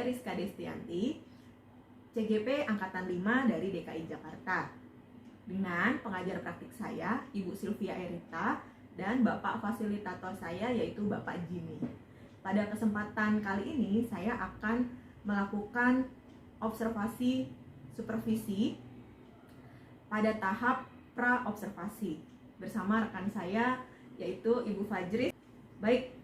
saya Rizka Destianti, CGP Angkatan 5 dari DKI Jakarta. Dengan pengajar praktik saya, Ibu Sylvia Erita, dan Bapak fasilitator saya yaitu Bapak Jimmy. Pada kesempatan kali ini saya akan melakukan observasi supervisi pada tahap pra-observasi bersama rekan saya yaitu Ibu Fajris. Baik,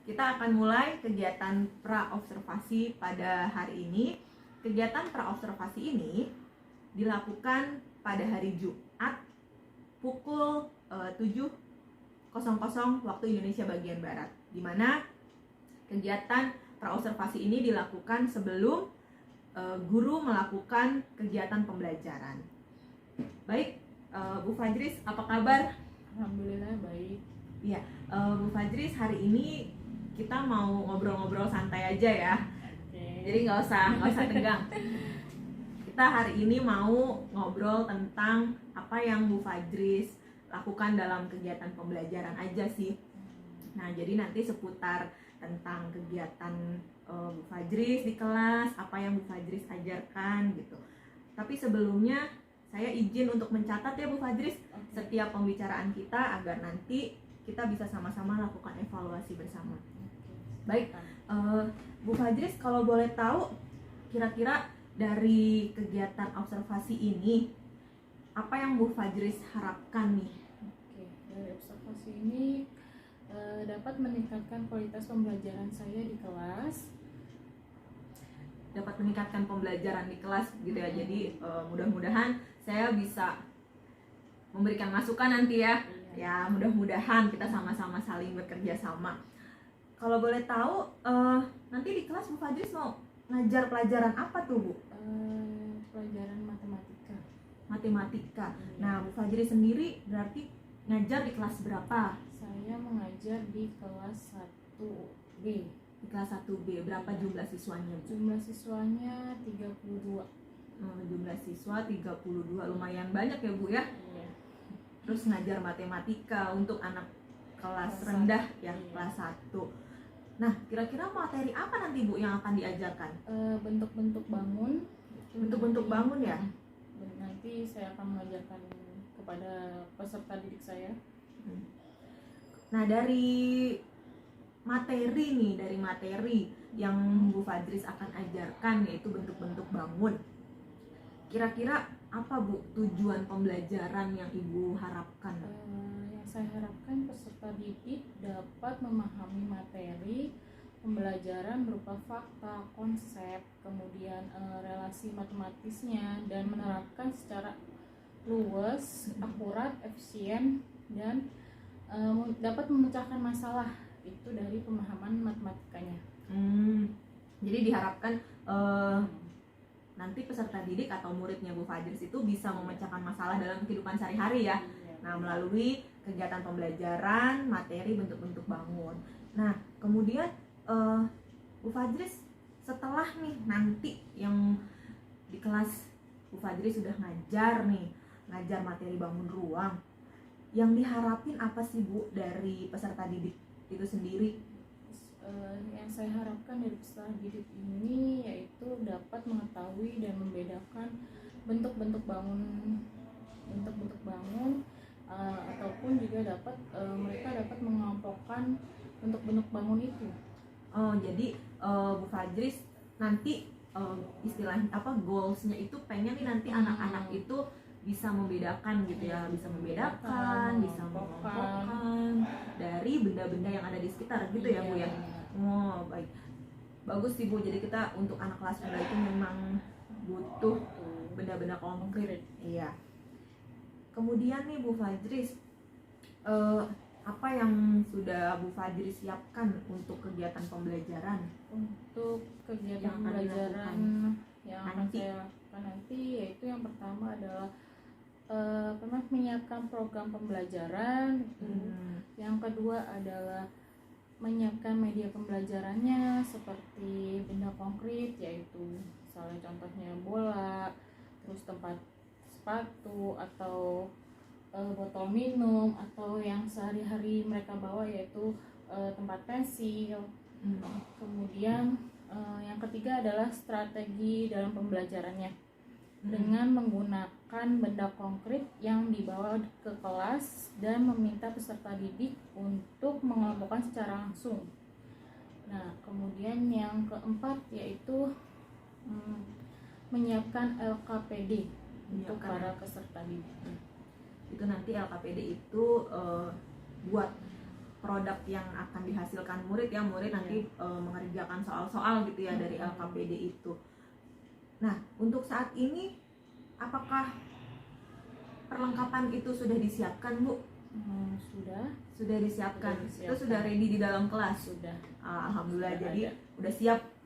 kita akan mulai kegiatan pra-observasi pada hari ini. Kegiatan pra-observasi ini dilakukan pada hari Jumat pukul 7.00 waktu Indonesia bagian Barat, di mana kegiatan pra-observasi ini dilakukan sebelum guru melakukan kegiatan pembelajaran. Baik, Bu Fajris, apa kabar? Alhamdulillah baik. Iya, Bu Fajris, hari ini kita mau ngobrol-ngobrol santai aja ya. Okay. Jadi nggak usah tegang. Kita hari ini mau ngobrol tentang apa yang Bu Fajris lakukan dalam kegiatan pembelajaran aja sih. Nah, jadi nanti seputar tentang kegiatan Bu Fajris di kelas, apa yang Bu Fajris ajarkan gitu. Tapi sebelumnya saya izin untuk mencatat ya Bu Fajris setiap pembicaraan kita agar nanti kita bisa sama-sama lakukan evaluasi bersama. Baik, Bu Fajris, kalau boleh tahu kira-kira dari kegiatan observasi ini apa yang Bu Fajris harapkan nih? Oke, dari observasi ini dapat meningkatkan kualitas pembelajaran saya di kelas. Dapat meningkatkan pembelajaran di kelas gitu ya. Jadi mudah-mudahan saya bisa memberikan masukan nanti ya. Ya, mudah-mudahan kita sama-sama saling bekerja sama. Kalau boleh tahu, nanti di kelas Bu Fajris mau ngajar pelajaran apa tuh, Bu? Pelajaran matematika. Matematika. Nah, Bu Fajris sendiri berarti ngajar di kelas berapa? Saya mengajar di kelas 1B. Di kelas 1B. Berapa jumlah siswanya, Bu? Jumlah siswanya 32. Jumlah siswa 32, lumayan banyak ya, Bu ya? Iya. Terus ngajar matematika untuk anak kelas rendah ya, iya. Kelas 1. Nah, kira-kira materi apa nanti Bu yang akan diajarkan? Bentuk-bentuk bangun. Bentuk-bentuk bangun ya? Nanti saya akan mengajarkan kepada peserta didik saya. Nah, dari materi yang Bu Fajris akan ajarkan yaitu bentuk-bentuk bangun. Kira-kira apa Bu tujuan pembelajaran yang Ibu harapkan? Yang saya harapkan peserta didik dapat memahami materi pembelajaran berupa fakta, konsep, kemudian relasi matematisnya, dan menerapkan secara luas, akurat, efisien, dan dapat memecahkan masalah itu dari pemahaman matematikanya. Jadi diharapkan nanti peserta didik atau muridnya Bu Fajris itu bisa memecahkan masalah dalam kehidupan sehari-hari ya. Nah, melalui kegiatan pembelajaran, materi, bentuk-bentuk bangun. Nah, kemudian Bu Fajris setelah nih nanti yang di kelas Bu Fajris sudah ngajar materi bangun ruang, yang diharapin apa sih Bu dari peserta didik itu sendiri? Yang saya harapkan dari peserta didik ini yaitu dapat mengetahui dan membedakan bentuk-bentuk bangun ataupun juga mereka dapat mengelompokkan bentuk-bentuk bangun itu. Jadi Bu Fajris nanti istilahnya goalsnya itu pengen nih nanti anak-anak itu bisa membedakan gitu ya, bisa mengelompokkan dari benda-benda yang ada di sekitar gitu ya Bu ya. Oh, baik. Bagus sih Bu. Jadi kita untuk anak kelas rendah itu memang butuh benda-benda konkret. Iya. Kemudian nih Bu Fajris, apa yang sudah Bu Fajris siapkan untuk kegiatan pembelajaran? Untuk kegiatan pembelajaran yang akan saya lakukan nanti yaitu yang pertama adalah menyiapkan program pembelajaran. Yang kedua adalah menyiapkan media pembelajarannya seperti benda konkret, yaitu misalnya contohnya bola, terus tempat sepatu atau botol minum, atau yang sehari-hari mereka bawa yaitu tempat pensil. Kemudian Yang ketiga adalah strategi dalam pembelajarannya Mm-mm. dengan menggunakan benda konkret yang dibawa ke kelas dan meminta peserta didik untuk mengelompokkan secara langsung. Nah, kemudian yang keempat yaitu menyiapkan LKPD untuk Menyiapkan para peserta didik. Itu nanti LKPD itu buat produk yang akan dihasilkan murid ya, murid nanti mengerjakan soal-soal gitu ya dari LKPD itu. Nah, untuk saat ini apakah perlengkapan itu sudah disiapkan, Bu? Sudah disiapkan. Itu sudah ready di dalam kelas. Sudah. Alhamdulillah. Sudah Jadi ada.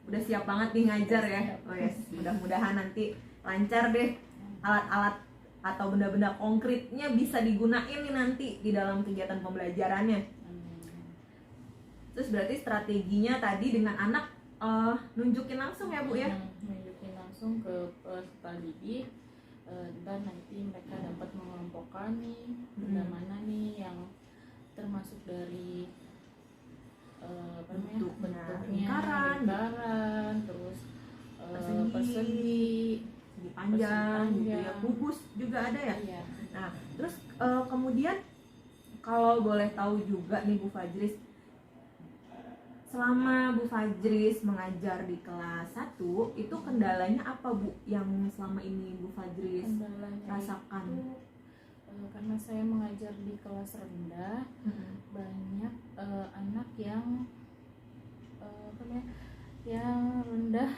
udah siap banget nih ngajar ya. Oh yes, mudah-mudahan nanti lancar deh, alat-alat atau benda-benda konkretnya bisa digunain nih nanti di dalam kegiatan pembelajarannya. Terus berarti strateginya tadi dengan anak nunjukin langsung ya, Bu ya? Nunjukin langsung ke peserta didik, dan nanti mereka dapat mengelompokkan nih benda mana nih yang termasuk dari bentuknya lingkaran, terus persegi, panjang gitu ya, kubus juga ada ya. Iya. Nah, terus kemudian kalau boleh tahu juga nih Bu Fajris, selama Bu Fajris mengajar di kelas 1 itu kendalanya apa, Bu, yang selama ini Bu Fajris rasakan? Itu, karena saya mengajar di kelas rendah, banyak anak yang yang rendah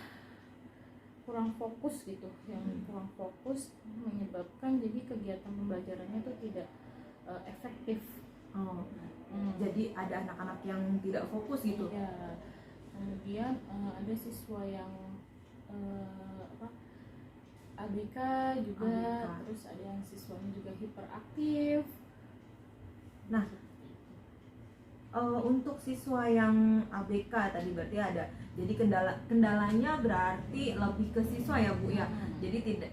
kurang fokus gitu, yang kurang fokus menyebabkan jadi kegiatan pembelajarannya itu tidak efektif. Jadi ada anak-anak yang tidak fokus gitu. Ya. Kemudian ada siswa yang ABK juga, terus ada yang siswanya juga hiperaktif. Nah, untuk siswa yang ABK tadi berarti ada. Jadi kendalanya berarti lebih ke siswa ya, Bu ya. Jadi tidak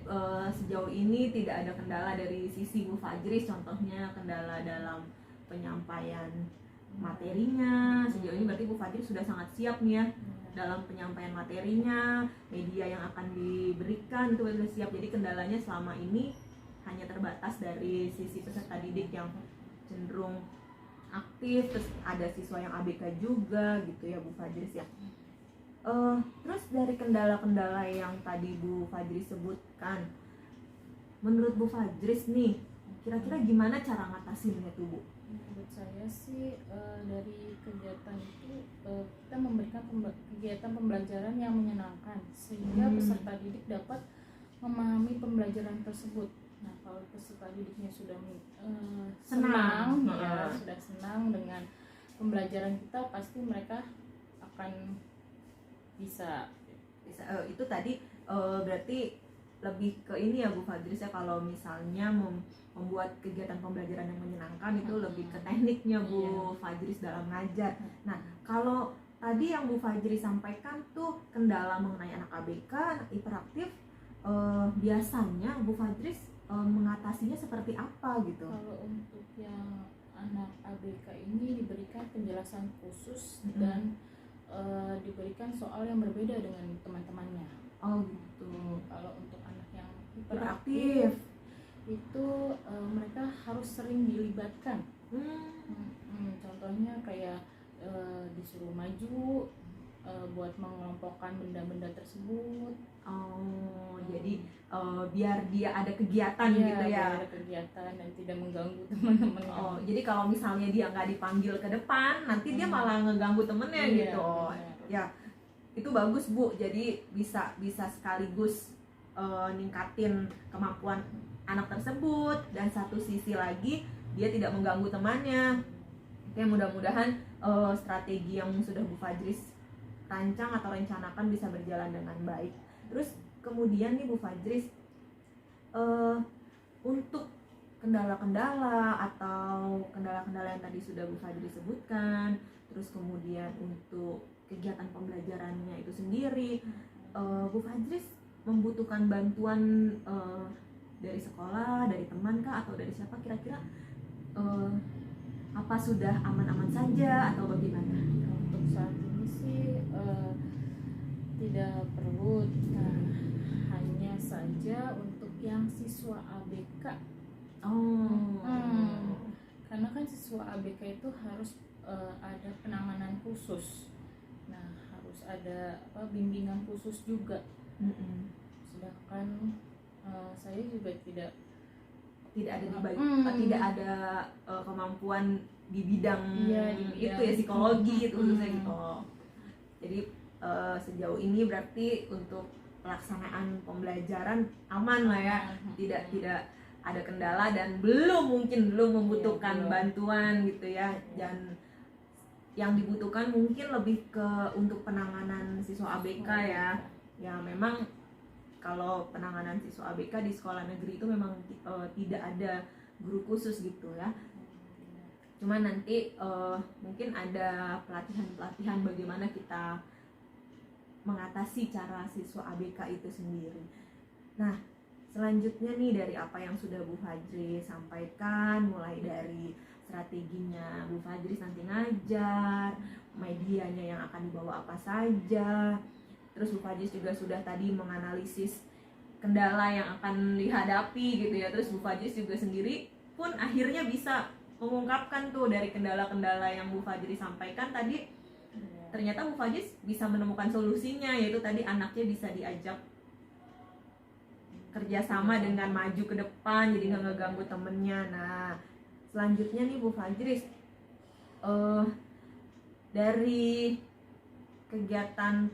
sejauh ini tidak ada kendala dari sisi Bu Fajris, contohnya kendala dalam penyampaian materinya. Sejauh ini berarti Bu Fajris sudah sangat siap nih ya dalam penyampaian materinya, media yang akan diberikan itu sudah siap. Jadi kendalanya selama ini hanya terbatas dari sisi peserta didik yang cenderung aktif, terus ada siswa yang ABK juga gitu ya Bu Fajris ya. Terus dari kendala-kendala yang tadi Bu Fajris sebutkan, menurut Bu Fajris nih kira-kira gimana cara ngatasinnya tuh, Bu? Menurut saya sih dari kegiatan itu kita memberikan kegiatan pembelajaran yang menyenangkan sehingga peserta didik dapat memahami pembelajaran tersebut. Nah, kalau peserta didiknya sudah senang ya, sudah senang dengan pembelajaran kita, pasti mereka akan bisa itu tadi berarti lebih ke ini ya Bu Fajris ya, kalau misalnya membuat kegiatan pembelajaran yang menyenangkan itu lebih ke tekniknya Bu Fajris dalam ngajar. Nah, kalau tadi yang Bu Fajris sampaikan tuh kendala mengenai anak ABK, anak hiperaktif, biasanya Bu Fajris mengatasinya seperti apa gitu? Kalau untuk yang anak ABK ini diberikan penjelasan khusus dan diberikan soal yang berbeda dengan teman-temannya. Oh gitu. Kalau untuk anak yang hiperaktif itu mereka harus sering dilibatkan. Contohnya kayak disuruh maju buat mengelompokkan benda-benda tersebut. Jadi biar dia ada kegiatan gitu ya. Ada kegiatan dan tidak mengganggu teman-temannya. Jadi kalau misalnya dia nggak dipanggil ke depan, nanti dia malah ngeganggu temennya gitu. Ya, itu bagus Bu. Jadi bisa sekaligus ningkatin kemampuan anak tersebut, dan satu sisi lagi dia tidak mengganggu temannya. Oke, mudah-mudahan strategi yang sudah Bu Fajris rancang atau rencanakan bisa berjalan dengan baik. Terus kemudian nih Bu Fajris, untuk kendala-kendala atau kendala-kendala yang tadi sudah Bu Fajris sebutkan, terus kemudian untuk kegiatan pembelajarannya itu sendiri, Bu Fajris membutuhkan bantuan dari sekolah, dari teman kah, atau dari siapa kira-kira? Apa sudah aman-aman saja atau bagaimana? Untuk saat ini sih Tidak perlu. Nah, hanya saja untuk yang siswa ABK. Karena kan siswa ABK itu harus ada penanganan khusus. Nah, harus ada bimbingan khusus juga. Sedangkan saya juga tidak ada tidak ada kemampuan di bidang, di bidang itu ya, psikologi itu khususnya gitu. Jadi sejauh ini berarti untuk pelaksanaan pembelajaran aman lah ya, tidak ada kendala dan belum membutuhkan bantuan gitu ya. Dan yang dibutuhkan mungkin lebih ke untuk penanganan siswa ABK ya. Ya memang kalau penanganan siswa ABK di sekolah negeri itu memang tidak ada guru khusus gitu ya. Cuman nanti mungkin ada pelatihan bagaimana kita mengatasi cara siswa ABK itu sendiri. Nah, selanjutnya nih dari apa yang sudah Bu Fajris sampaikan, mulai dari strateginya Bu Fajris nanti ngajar, medianya yang akan dibawa apa saja. Terus Bu Fajris juga sudah tadi menganalisis kendala yang akan dihadapi gitu ya. Terus Bu Fajris juga sendiri pun akhirnya bisa mengungkapkan tuh dari kendala-kendala yang Bu Fajris sampaikan tadi. Ternyata Bu Fajris bisa menemukan solusinya, yaitu tadi anaknya bisa diajak kerjasama dengan maju ke depan, jadi nggak ngeganggu temennya. Nah, selanjutnya nih Bu Fajris, dari kegiatan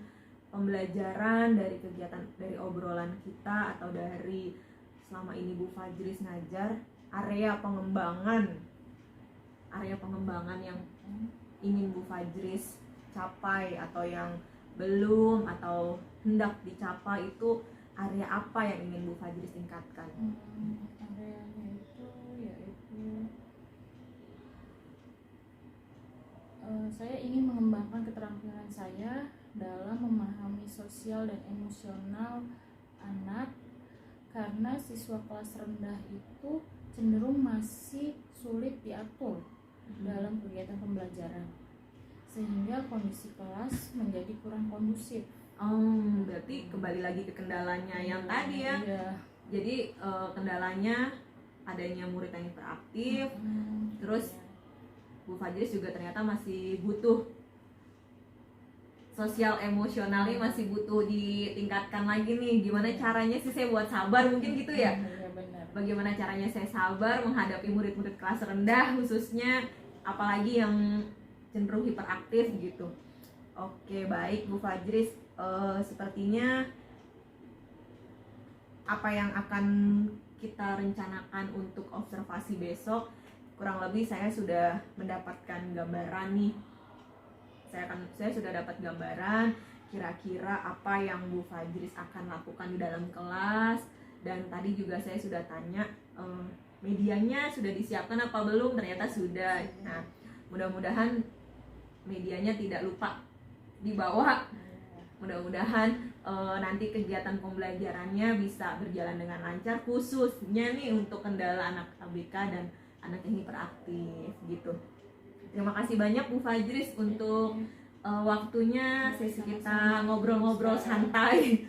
pembelajaran, dari obrolan kita atau dari selama ini Bu Fajris ngajar, area pengembangan yang ingin Bu Fajris capai atau yang belum atau hendak dicapai itu area apa yang ingin Bu Fajris tingkatkan? Areanya itu yaitu saya ingin mengembangkan keterampilan saya dalam memahami sosial dan emosional anak, karena siswa kelas rendah itu cenderung masih sulit diatur dalam kegiatan pembelajaran, sehingga kondisi kelas menjadi kurang kondusif. Berarti kembali lagi ke kendalanya yang tadi ya. Jadi kendalanya adanya murid yang hiperaktif, terus Bu Fajris juga ternyata masih butuh sosial emosionalnya, masih butuh ditingkatkan lagi nih. Gimana caranya sih saya buat sabar, mungkin gitu ya? Bagaimana caranya saya sabar menghadapi murid-murid kelas rendah khususnya, apalagi yang cenderung hiperaktif gitu. Oke, baik Bu Fajris, sepertinya apa yang akan kita rencanakan untuk observasi besok, kurang lebih saya sudah mendapatkan gambaran nih. Saya sudah dapat gambaran kira-kira apa yang Bu Fajris akan lakukan di dalam kelas. Dan tadi juga saya sudah tanya medianya sudah disiapkan apa belum, ternyata sudah. Nah, mudah-mudahan medianya tidak lupa dibawa. Mudah-mudahan nanti kegiatan pembelajarannya bisa berjalan dengan lancar, khususnya nih untuk kendala anak ABK dan anak yang hiperaktif gitu. Terima kasih banyak Bu Fajris untuk waktunya, sesi kita ngobrol-ngobrol santai.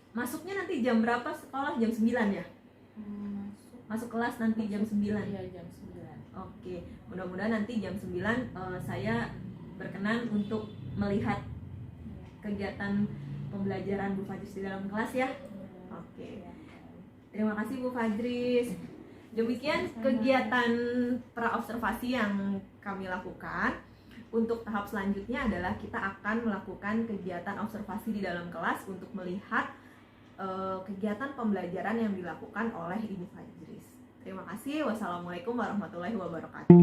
Masuknya nanti jam berapa sekolah? Jam 9 ya? Masuk kelas nanti jam 9? Iya, jam 9. Oke, mudah-mudahan nanti jam 9 saya berkenan untuk melihat kegiatan pembelajaran Bu Fajris di dalam kelas ya. Oke, terima kasih Bu Fajris. Demikian kegiatan praobservasi yang kami lakukan. Untuk tahap selanjutnya adalah kita akan melakukan kegiatan observasi di dalam kelas untuk melihat kegiatan pembelajaran yang dilakukan oleh Ibu Fajris. Terima kasih. Wassalamualaikum warahmatullahi wabarakatuh.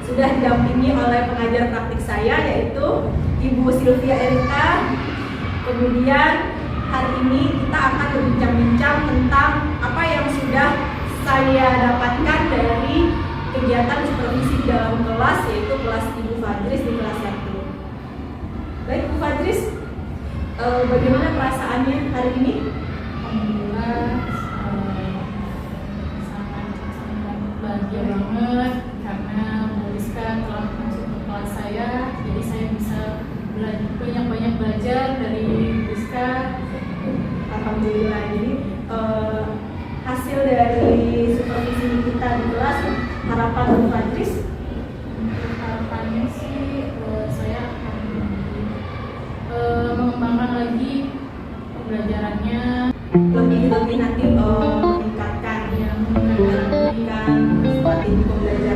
sudah didampingi oleh pengajar praktik saya yaitu Ibu Sylvia Erika. Kemudian hari ini kita akan berbincang-bincang tentang apa yang sudah saya dapatkan dari kegiatan supervisi di dalam kelas, yaitu kelas Ibu Fadris di kelas 1. Baik Bu Fadris, bagaimana perasaannya hari ini? Alhamdulillah sangat bahagia banget karena Bu Rizka telah masuk ke kelas saya, jadi saya bisa banyak belajar dari Bu Rizka. Alhamdulillah. Jadi hasil dari supervisi kita di kelas, harapan Bu Fadris? Harapannya sih saya akan mengembangkan lagi pembelajarannya, Lebih nanti meningkatkan yang strategi pembelajaran